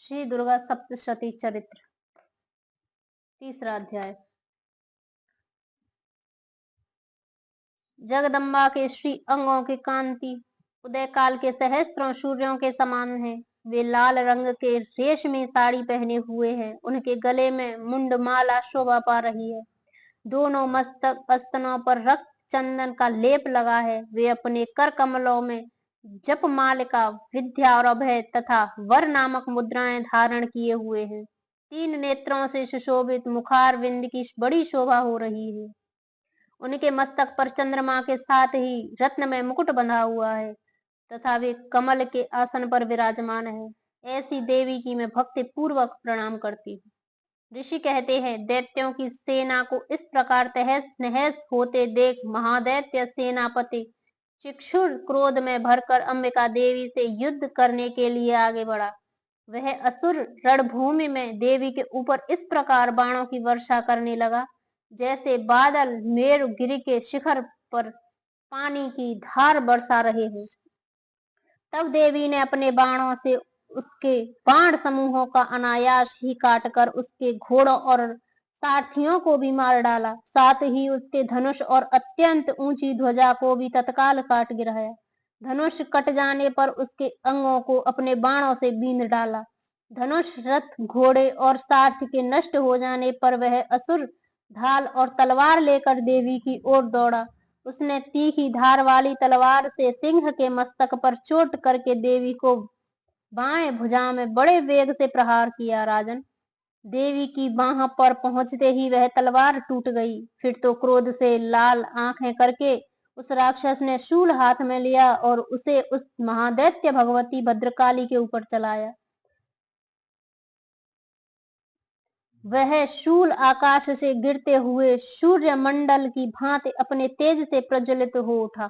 श्री दुर्गा सप्तशती चरित्र, तीसरा अध्याय। जगदम्बा के श्री अंगों की कांति उदय काल के सहस्त्रों सूर्यों के समान है। वे लाल रंग के रेशमी साड़ी पहने हुए हैं। उनके गले में मुंडमाला शोभा पा रही है। दोनों मस्तक स्तनों पर रक्त चंदन का लेप लगा है। वे अपने कर कमलों में जप मालिका, विद्या और अभय तथा वर नामक मुद्राएं धारण किए हुए हैं। 3 नेत्रों से सुशोभित मुखार विंद की बड़ी शोभा हो रही है। उनके मस्तक पर चंद्रमा के साथ ही रत्न में मुकुट बंधा हुआ है तथा वे कमल के आसन पर विराजमान है। ऐसी देवी की मैं भक्ति पूर्वक प्रणाम करती हूँ। ऋषि कहते हैं, दैत्यों की सेना को इस प्रकार तहस नहस होते देख महादैत्य सेनापति चिक्षुर क्रोध में भरकर अंबिका देवी से युद्ध करने के लिए आगे बढ़ा। वह असुर रणभूमि में देवी के ऊपर इस प्रकार बाणों की वर्षा करने लगा जैसे बादल मेरुगिरी के शिखर पर पानी की धार बरसा रहे हो। तब देवी ने अपने बाणों से उसके बाण समूहों का अनायास ही काटकर उसके घोड़ों और सारथियों को भी मार डाला। साथ ही उसके धनुष और अत्यंत ऊंची ध्वजा को भी तत्काल काट गिराया। धनुष कट जाने पर उसके अंगों को अपने बाणों से बींध डाला। धनुष, रथ, घोड़े और सारथी के नष्ट हो जाने पर वह असुर ढाल और तलवार लेकर देवी की ओर दौड़ा। उसने तीखी धार वाली तलवार से सिंह के मस्तक पर चोट करके देवी को बाएं भुजा में बड़े वेग से प्रहार किया। राजन, देवी की बाह पर पहुंचते ही वह तलवार टूट गई। फिर तो क्रोध से लाल आंखें करके उस राक्षस ने शूल हाथ में लिया और उसे उस महादैत्य भगवती भद्रकाली के ऊपर चलाया। वह शूल आकाश से गिरते हुए सूर्य मंडल की भांति अपने तेज से प्रज्वलित हो उठा।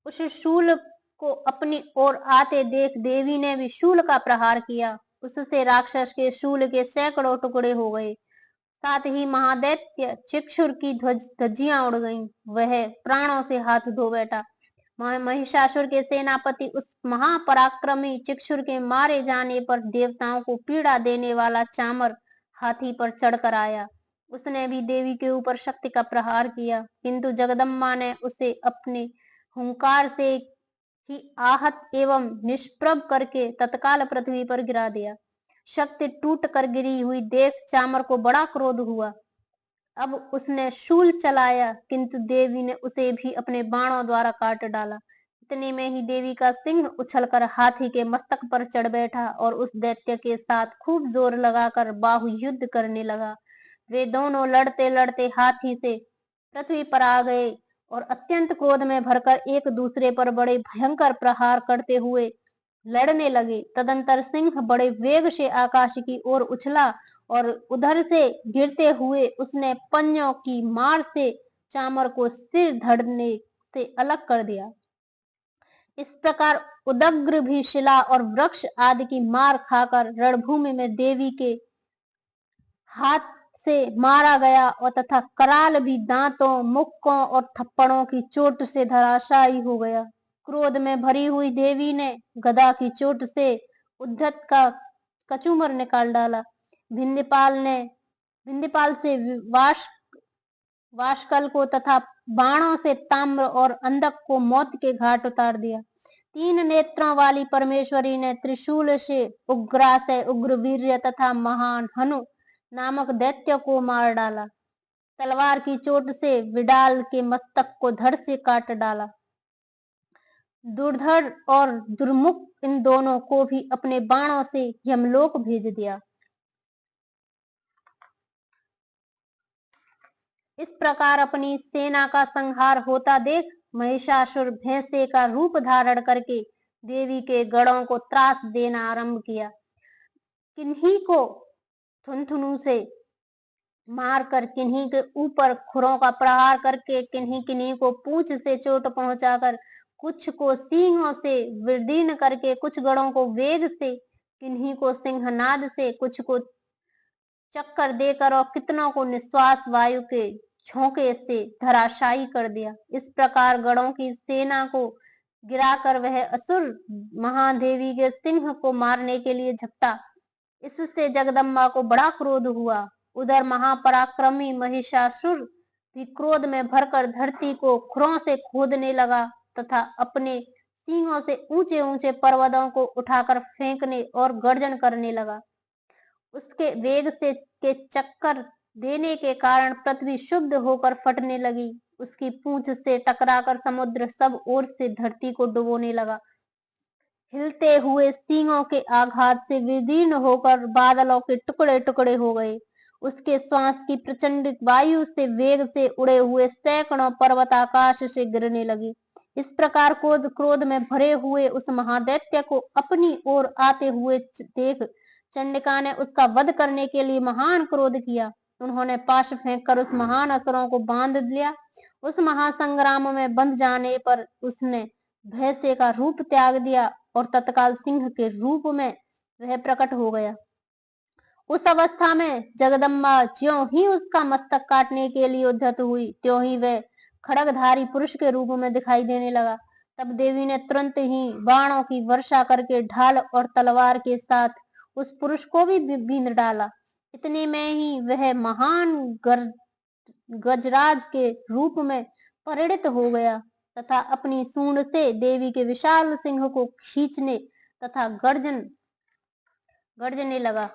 उस शूल को अपनी ओर आते देख देवी ने भी शूल का प्रहार किया। उससे राक्षस के शूल के सैकड़ों टुकड़े हो गए। साथ ही महादैत्य चिक्षुर की धज्जियां उड़ गईं। वह प्राणों से हाथ धो बैठा। महिषासुर के सेनापति उस महापराक्रमी चिक्षुर के मारे जाने पर देवताओं को पीड़ा देने वाला चामर हाथी पर चढ़कर आया। उसने भी देवी के ऊपर शक्ति का प्रहार किया, किंतु जगदम्बा ने उसे अपने हुंकार से ही आहत एवं निष्प्रभ करके तत्काल पृथ्वी पर गिरा दिया। शक्ति टूट कर गिरी हुई देख चामर को बड़ा क्रोध हुआ। अब उसने शूल चलाया, किंतु देवी ने उसे भी अपने बाणों द्वारा काट डाला। इतने में ही देवी का सिंह उछलकर हाथी के मस्तक पर चढ़ बैठा और उस दैत्य के साथ खूब जोर लगाकर बाहु युद्ध करने लगा। वे दोनों लड़ते लड़ते हाथी से पृथ्वी पर आ गए और अत्यंत क्रोध में भरकर एक दूसरे पर बड़े भयंकर प्रहार करते हुए लड़ने लगे। तदंतर सिंह बड़े वेग से आकाश की ओर उछला और उधर से गिरते हुए उसने पंजों की मार से चामर को सिर धड़ने से अलग कर दिया। इस प्रकार उदग्र भी शिला और वृक्ष आदि की मार खाकर रणभूमि में देवी के हाथ से मारा गया और तथा कराल भी दांतों, मुक्कों और थप्पड़ों की चोट से धराशायी हो गया। क्रोध में भरी हुई देवी ने गदा की चोट से उद्धत का कचूमर निकाल डाला। भिंदीपाल से वाशकल को तथा बाणों से ताम्र और अंधक को मौत के घाट उतार दिया। 3 नेत्रों वाली परमेश्वरी ने त्रिशूल से उग्रासय, उग्रवीर्य तथा महान हनु नामक दैत्य को मार डाला। तलवार की चोट से विडाल के मस्तक को धड़ से काट डाला। दुर्धर और दुर्मुख इन दोनों को भी अपने बाणों से यमलोक भेज दिया। इस प्रकार अपनी सेना का संहार होता देख महिषासुर भैंसे का रूप धारण करके देवी के गढ़ों को त्रास देना आरंभ किया। किन्हीं को थुनथुनु से मारकर, किन्हीं के ऊपर खुरों का प्रहार करके, किन्हीं को पूंछ से चोट पहुंचाकर, कुछ को सींगों से विदीर्ण करके, कुछ गढ़ों को वेग से, किन्हीं को सिंहनाद से, कुछ को चक्कर देकर और कितनों को निश्वास वायु के झोंके से धराशायी कर दिया। इस प्रकार गढ़ों की सेना को गिराकर वह असुर महादेवी के सिंह को मारने के लिए झपटा। इससे जगदम्बा को बड़ा क्रोध हुआ। उधर महापराक्रमी महिषासुर भी क्रोध में भरकर धरती को खुरों से खोदने लगा तथा अपने सींगों से ऊंचे ऊंचे पर्वतों को उठाकर फेंकने और गर्जन करने लगा। उसके वेग से के चक्कर देने के कारण पृथ्वी शुद्ध होकर फटने लगी। उसकी पूंछ से टकराकर समुद्र सब ओर से धरती को डुबोने लगा। हिलते हुए सींगों के आघात से विदीर्ण होकर बादलों के टुकड़े टुकड़े हो गए। उसके श्वास की प्रचंड वायु से वेग से उड़े हुए सैकड़ों पर्वत आकाश से गिरने लगे। इस प्रकार क्रोध में भरे हुए उस महादैत्य को अपनी ओर आते हुए देख चंडिका ने उसका वध करने के लिए महान क्रोध किया। उन्होंने पाश फेंककर उस महान असुरों को बांध लिया। उस महासंग्राम में बंध जाने पर उसने भैंसे का रूप त्याग दिया और तत्काल सिंह के रूप में वह प्रकट हो गया। उस अवस्था में जगदम्बा ज्यों ही उसका मस्तक काटने के लिए उद्यत हुई, त्यों ही वह खड़गधारी पुरुष के रूप में दिखाई देने लगा। तब देवी ने तुरंत ही बाणों की वर्षा करके ढाल और तलवार के साथ उस पुरुष को भी बींध डाला। इतने में ही वह महान गजराज के रूप में परिणित हो गया तथा अपनी सूंड से देवी के विशाल सिंह को खींचने तथा गर्जने लगा।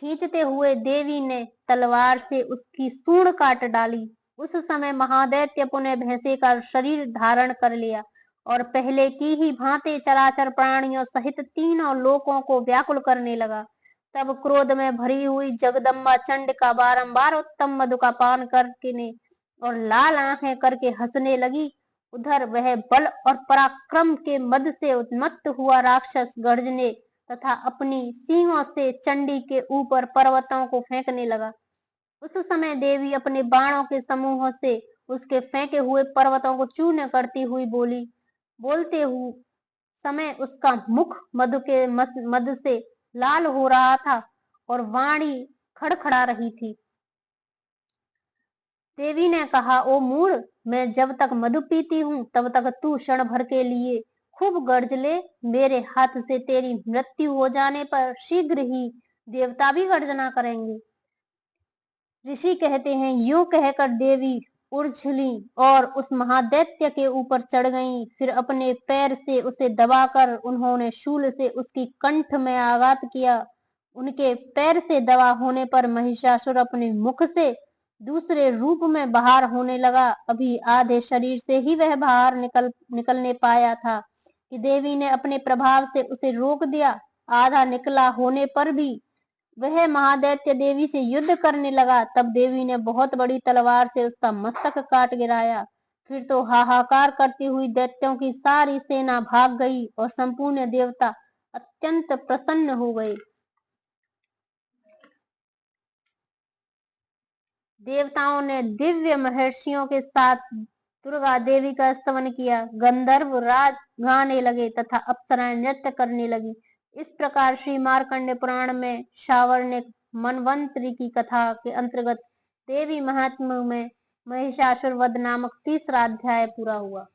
खींचते हुए देवी ने तलवार से उसकी सूंड काट डाली। उस समय महादैत्य पुनः भैंसे का शरीर धारण कर लिया और पहले की ही भांति चराचर प्राणियों सहित तीनों लोकों को व्याकुल करने लगा। तब क्रोध में भरी हुई जगदम्बा चंडिका बारंबार उत्तम मधु का पान करके और लाल आंखें करके हंसने लगी। उधर वह बल और पराक्रम के मद से उन्मत्त हुआ राक्षस गर्जने तथा अपनी सींगों से चंडी के ऊपर पर्वतों को फेंकने लगा। उस समय देवी अपने बाणों के समूह से उसके फेंके हुए पर्वतों को चूर्ण करती हुई बोली। बोलते हुए समय उसका मुख मधु के मद से लाल हो रहा था और वाणी खड़खड़ा रही थी। देवी ने कहा, ओ मूढ़, मैं जब तक मधु पीती हूँ तब तक तू क्षण भर के लिए खूब गर्ज ले। मेरे हाथ से तेरी मृत्यु हो जाने पर शीघ्र ही देवता भी गर्जना करेंगे। ऋषि कहते हैं, यूं कहकर देवी उछली और उस महादैत्य के ऊपर चढ़ गईं। फिर अपने पैर से उसे दबाकर उन्होंने शूल से उसकी कंठ में आघात किया। उनके पैर से दबा होने पर महिषासुर अपने मुख से दूसरे रूप में बाहर होने लगा। अभी आधे शरीर से ही वह बाहर निकलने पाया था कि देवी ने अपने प्रभाव से उसे रोक दिया। आधा निकला होने पर भी वह महादैत्य देवी से युद्ध करने लगा। तब देवी ने बहुत बड़ी तलवार से उसका मस्तक काट गिराया। फिर तो हाहाकार करती हुई दैत्यों की सारी सेना भाग गई और संपूर्ण देवता अत्यंत प्रसन्न हो गए। देवताओं ने दिव्य महर्षियों के साथ दुर्गा देवी का स्तवन किया। गंधर्व राज गाने लगे तथा अप्सराएं नृत्य करने लगी। इस प्रकार श्री मार्कंडे पुराण में शावर्णिक मनवंतरी की कथा के अंतर्गत देवी महात्म्य में महिषासुर वध नामक तीसरा अध्याय पूरा हुआ।